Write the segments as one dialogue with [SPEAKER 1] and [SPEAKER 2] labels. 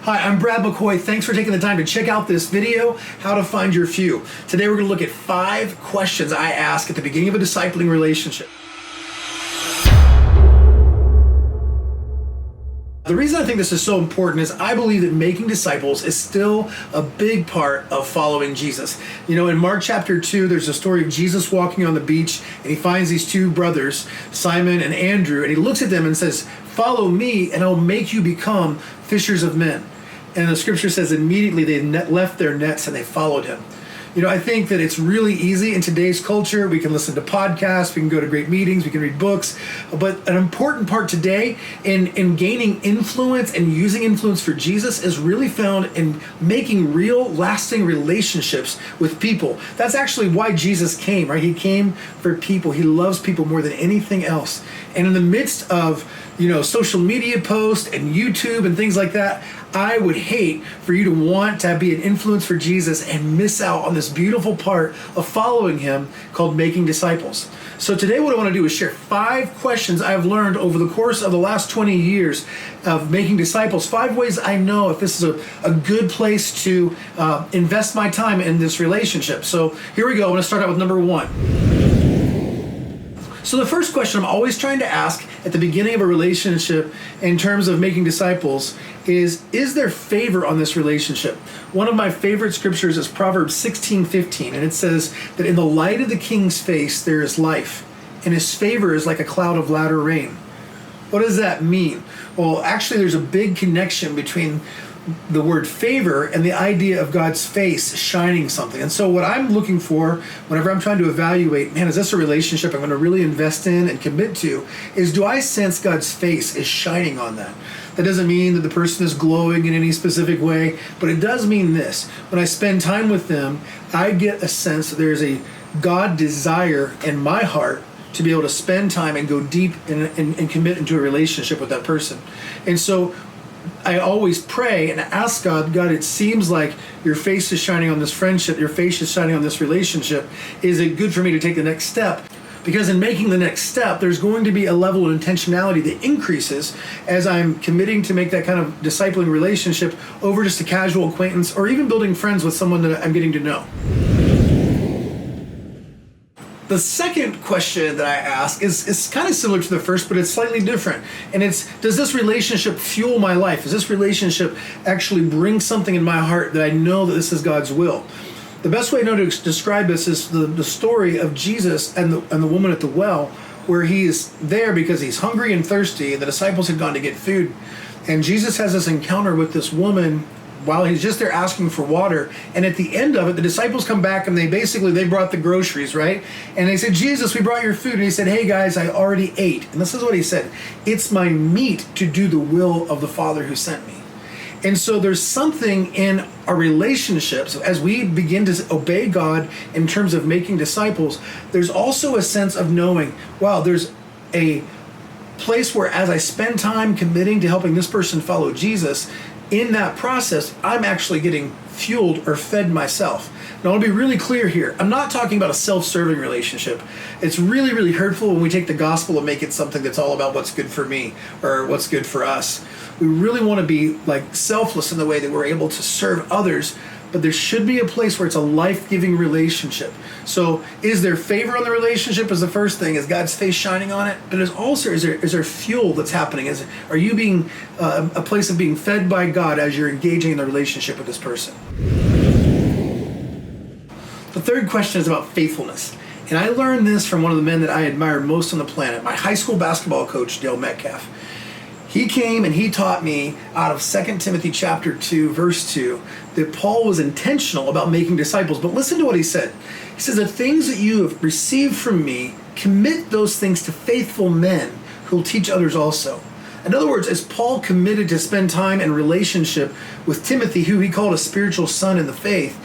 [SPEAKER 1] Hi, I'm Brad McKoy. Thanks for taking the time to check out this video, How to Find Your Few. Today we're going to look at 5 questions I ask at the beginning of a discipling relationship. The reason I think this is so important is I believe that making disciples is still a big part of following Jesus. You know, in Mark chapter 2, there's a story of Jesus walking on the beach, and he finds these 2 brothers, Simon and Andrew, and he looks at them and says, "Follow me, and I'll make you become fishers of men." And the scripture says immediately they left their nets and they followed him. You know, I think that it's really easy in today's culture. We can listen to podcasts, we can go to great meetings, we can read books. But an important part today in gaining influence and using influence for Jesus is really found in making real, lasting relationships with people. That's actually why Jesus came, right? He came for people. He loves people more than anything else. And in the midst of, social media posts and YouTube and things like that, I would hate for you to want to be an influence for Jesus and miss out on this beautiful part of following him called making disciples. So today what I want to do is share 5 questions I've learned over the course of the last 20 years of making disciples. 5 ways I know if this is a good place to invest my time in this relationship. So here we go. I'm going to start out with number 1. So the first question I'm always trying to ask at the beginning of a relationship in terms of making disciples is there favor on this relationship? One of my favorite scriptures is Proverbs 16:15, and it says that in the light of the king's face there is life, and his favor is like a cloud of latter rain. What does that mean? Well, actually there's a big connection between the word favor and the idea of God's face shining something. And so what I'm looking for whenever I'm trying to evaluate, is this a relationship I'm going to really invest in and commit to, is do I sense God's face is shining on that? That doesn't mean that the person is glowing in any specific way, but it does mean this. When I spend time with them, I get a sense that there's a God desire in my heart to be able to spend time and go deep and commit into a relationship with that person. And so I always pray and ask God, it seems like your face is shining on this friendship, your face is shining on this relationship. Is it good for me to take the next step? Because in making the next step, there's going to be a level of intentionality that increases as I'm committing to make that kind of discipling relationship over just a casual acquaintance or even building friends with someone that I'm getting to know. The second question that I ask is kind of similar to the first, but it's slightly different. And it's, does this relationship fuel my life? Does this relationship actually bring something in my heart that I know that this is God's will? The best way I know to describe this is the story of Jesus and the woman at the well, where he is there because he's hungry and thirsty, and the disciples had gone to get food. And Jesus has this encounter with this woman while he's just there asking for water. And at the end of it, the disciples come back and they brought the groceries, right? And they said, "Jesus, we brought your food." And he said, "Hey guys, I already ate." And this is what he said: "It's my meat to do the will of the Father who sent me." And so there's something in our relationships as we begin to obey God in terms of making disciples. There's also a sense of knowing, wow, there's a place where as I spend time committing to helping this person follow Jesus, in that process, I'm actually getting fueled or fed myself. Now, I want to be really clear here. I'm not talking about a self-serving relationship. It's really, really hurtful when we take the gospel and make it something that's all about what's good for me or what's good for us. We really want to be selfless in the way that we're able to serve others, but there should be a place where it's a life-giving relationship. So is there favor on the relationship is the first thing. Is God's face shining on it? But there's also, is there fuel that's happening? Are you being a place of being fed by God as you're engaging in the relationship with this person? The third question is about faithfulness. And I learned this from one of the men that I admired most on the planet, my high school basketball coach, Dale Metcalf. He came and he taught me out of 2 Timothy chapter 2, verse 2, that Paul was intentional about making disciples. But listen to what he said. He says, "The things that you have received from me, commit those things to faithful men who will teach others also." In other words, as Paul committed to spend time in relationship with Timothy, who he called a spiritual son in the faith,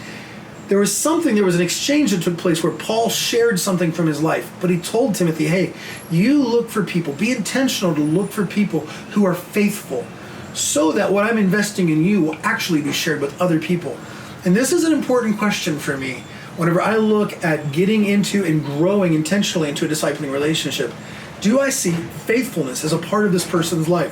[SPEAKER 1] there was an exchange that took place where Paul shared something from his life. But he told Timothy, hey, you look for people, be intentional to look for people who are faithful so that what I'm investing in you will actually be shared with other people. And this is an important question for me whenever I look at getting into and growing intentionally into a discipling relationship. Do I see faithfulness as a part of this person's life?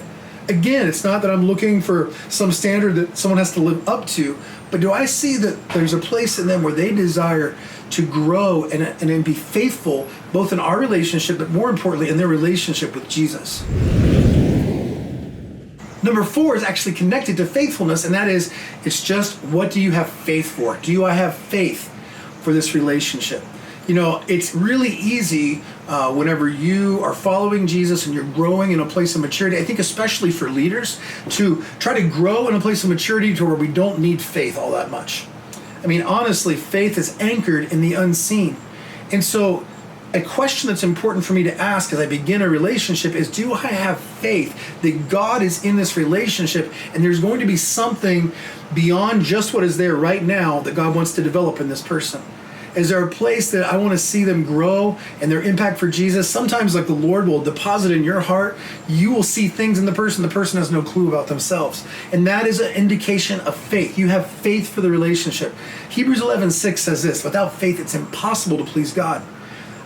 [SPEAKER 1] Again, it's not that I'm looking for some standard that someone has to live up to, but do I see that there's a place in them where they desire to grow and be faithful, both in our relationship, but more importantly, in their relationship with Jesus? Number 4 is actually connected to faithfulness, and that is, it's just, what do you have faith for? Do I have faith for this relationship? You know, it's really easy whenever you are following Jesus and you're growing in a place of maturity, I think especially for leaders, to try to grow in a place of maturity to where we don't need faith all that much. I mean, honestly, faith is anchored in the unseen. And so a question that's important for me to ask as I begin a relationship is, do I have faith that God is in this relationship and there's going to be something beyond just what is there right now that God wants to develop in this person? Is there a place that I want to see them grow and their impact for Jesus? Sometimes, like, the Lord will deposit in your heart, you will see things in the person has no clue about themselves. And that is an indication of faith. You have faith for the relationship. Hebrews 11:6 says this, without faith it's impossible to please God.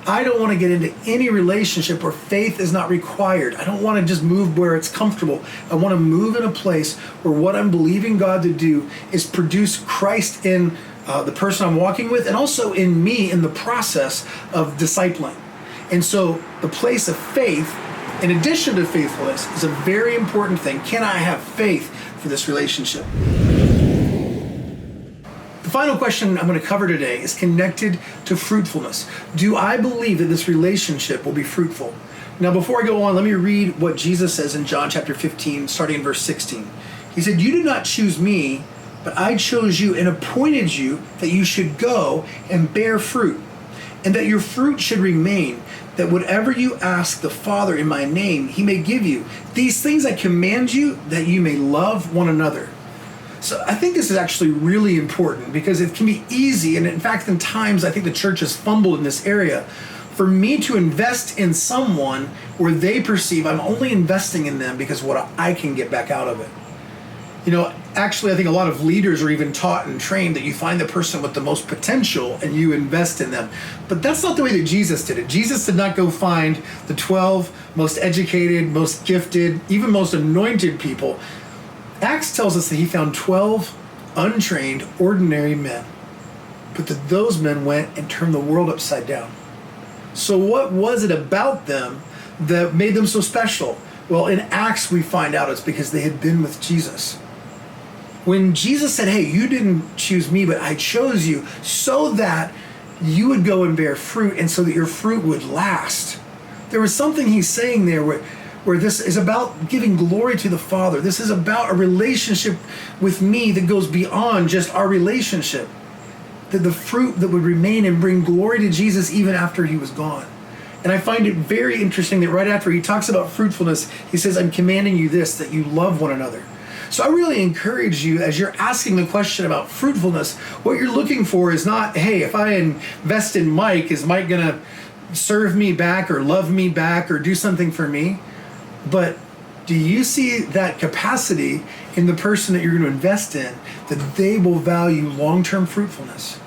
[SPEAKER 1] I don't want to get into any relationship where faith is not required. I don't want to just move where it's comfortable. I want to move in a place where what I'm believing God to do is produce Christ in the person I'm walking with, and also in me in the process of discipling. And so the place of faith, in addition to faithfulness, is a very important thing. Can I have faith for this relationship? The final question I'm going to cover today is connected to fruitfulness. Do I believe that this relationship will be fruitful? Now, before I go on, let me read what Jesus says in John chapter 15, starting in verse 16. He said, "You did not choose me, but I chose you and appointed you that you should go and bear fruit, and that your fruit should remain, that whatever you ask the Father in my name, he may give you. These things I command you, that you may love one another." So I think this is actually really important, because it can be easy, and in fact, in times I think the church has fumbled in this area, for me to invest in someone where they perceive I'm only investing in them because what I can get back out of it. You know, actually, I think a lot of leaders are even taught and trained that you find the person with the most potential and you invest in them. But that's not the way that Jesus did it. Jesus did not go find the 12 most educated, most gifted, even most anointed people. Acts tells us that he found 12 untrained, ordinary men, but that those men went and turned the world upside down. So what was it about them that made them so special? Well, in Acts, we find out it's because they had been with Jesus. When Jesus said, hey, you didn't choose me, but I chose you so that you would go and bear fruit and so that your fruit would last. There was something he's saying there where this is about giving glory to the Father. This is about a relationship with me that goes beyond just our relationship. That the fruit that would remain and bring glory to Jesus even after he was gone. And I find it very interesting that right after he talks about fruitfulness, he says, I'm commanding you this, that you love one another. So I really encourage you, as you're asking the question about fruitfulness, what you're looking for is not, hey, if I invest in Mike, is Mike going to serve me back or love me back or do something for me? But do you see that capacity in the person that you're going to invest in, that they will value long-term fruitfulness?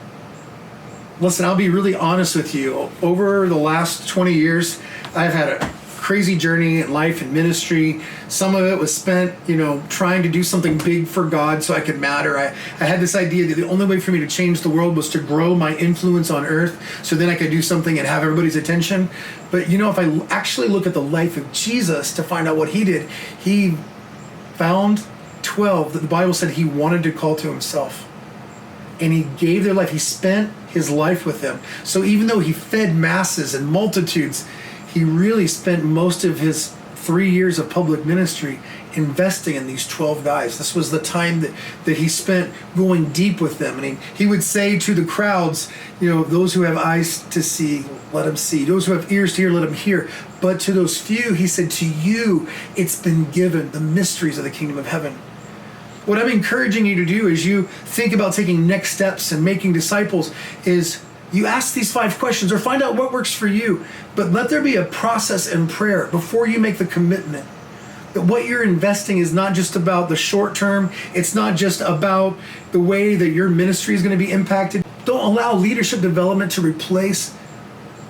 [SPEAKER 1] Listen, I'll be really honest with you. Over the last 20 years, I've had a crazy journey in life and ministry. Some of it was spent, trying to do something big for God so I could matter. I had this idea that the only way for me to change the world was to grow my influence on earth so then I could do something and have everybody's attention. But, if I actually look at the life of Jesus to find out what he did, he found 12 that the Bible said he wanted to call to himself. And he gave their life. He spent his life with them. So even though he fed masses and multitudes, he really spent most of his 3 years of public ministry investing in these 12 guys. This was the time that he spent going deep with them. And he would say to the crowds, those who have eyes to see, let them see. Those who have ears to hear, let them hear. But to those few, he said, to you, it's been given the mysteries of the kingdom of heaven. What I'm encouraging you to do as you think about taking next steps and making disciples is you ask these 5 questions or find out what works for you, but let there be a process in prayer before you make the commitment. That what you're investing is not just about the short term. It's not just about the way that your ministry is going to be impacted. Don't allow leadership development to replace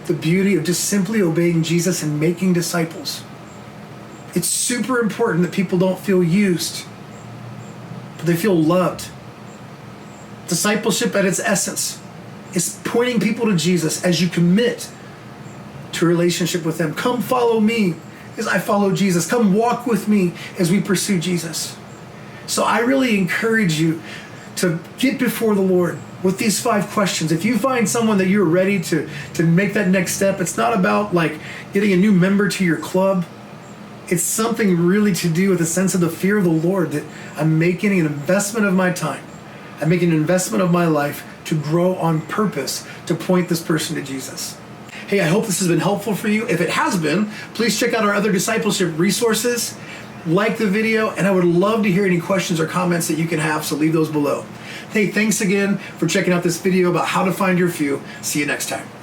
[SPEAKER 1] the beauty of just simply obeying Jesus and making disciples. It's super important that people don't feel used, but they feel loved. Discipleship at its essence is pointing people to Jesus as you commit to a relationship with them. Come follow me as I follow Jesus. Come walk with me as we pursue Jesus. So I really encourage you to get before the Lord with these 5 questions. If you find someone that you're ready to make that next step, it's not about like getting a new member to your club. It's something really to do with a sense of the fear of the Lord, that I'm making an investment of my time. I'm making an investment of my life to grow on purpose to point this person to Jesus. Hey, I hope this has been helpful for you. If it has been, please check out our other discipleship resources, like the video, and I would love to hear any questions or comments that you can have, so leave those below. Hey, thanks again for checking out this video about how to find your few. See you next time.